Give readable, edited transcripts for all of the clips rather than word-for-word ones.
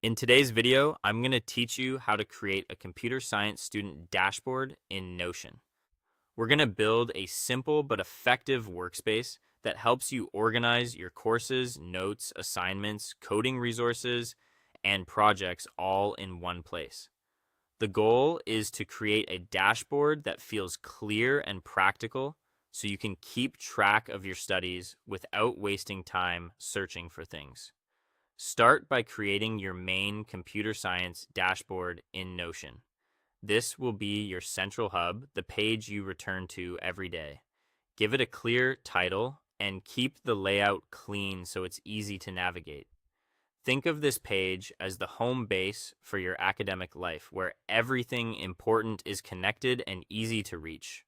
In today's video, I'm going to teach you how to create a computer science student dashboard in Notion. We're going to build a simple but effective workspace that helps you organize your courses, notes, assignments, coding resources, and projects all in one place. The goal is to create a dashboard that feels clear and practical so you can keep track of your studies without wasting time searching for things. Start by creating your main computer science dashboard in Notion. This will be your central hub, the page you return to every day. Give it a clear title and keep the layout clean so it's easy to navigate. Think of this page as the home base for your academic life, where everything important is connected and easy to reach.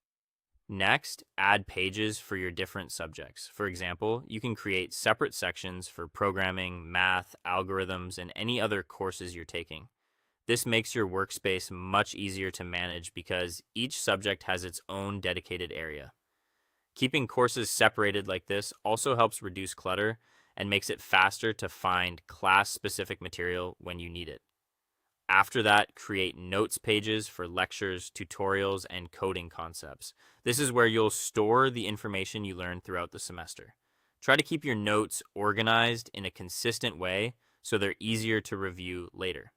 Next, add pages for your different subjects. For example, you can create separate sections for programming, math, algorithms, and any other courses you're taking. This makes your workspace much easier to manage because each subject has its own dedicated area. Keeping courses separated like this also helps reduce clutter and makes it faster to find class-specific material when you need it. After that, create notes pages for lectures, tutorials, and coding concepts. This is where you'll store the information you learn throughout the semester. Try to keep your notes organized in a consistent way so they're easier to review later.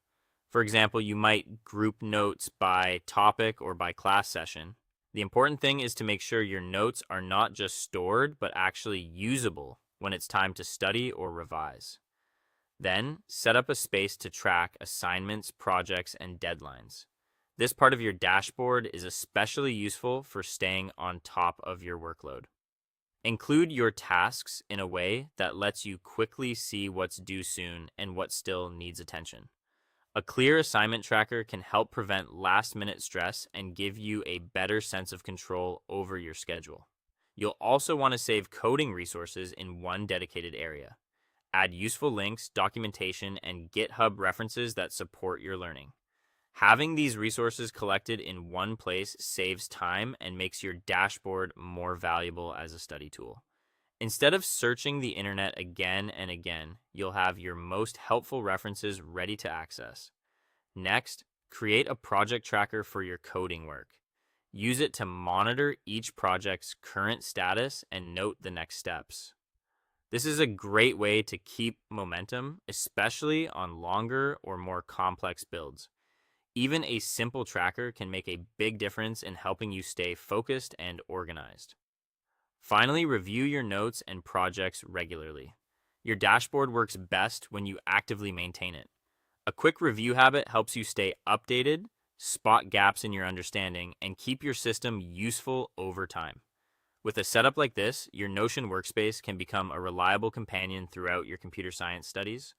For example, you might group notes by topic or by class session. The important thing is to make sure your notes are not just stored, but actually usable when it's time to study or revise. Then, set up a space to track assignments, projects, and deadlines. This part of your dashboard is especially useful for staying on top of your workload. Include your tasks in a way that lets you quickly see what's due soon and what still needs attention. A clear assignment tracker can help prevent last-minute stress and give you a better sense of control over your schedule. You'll also want to save coding resources in one dedicated area. Add useful links, documentation, and GitHub references that support your learning. Having these resources collected in one place saves time and makes your dashboard more valuable as a study tool. Instead of searching the internet again and again, you'll have your most helpful references ready to access. Next, create a project tracker for your coding work. Use it to monitor each project's current status and note the next steps. This is a great way to keep momentum, especially on longer or more complex builds. Even a simple tracker can make a big difference in helping you stay focused and organized. Finally, review your notes and projects regularly. Your dashboard works best when you actively maintain it. A quick review habit helps you stay updated, spot gaps in your understanding, and keep your system useful over time. With a setup like this, your Notion workspace can become a reliable companion throughout your computer science studies.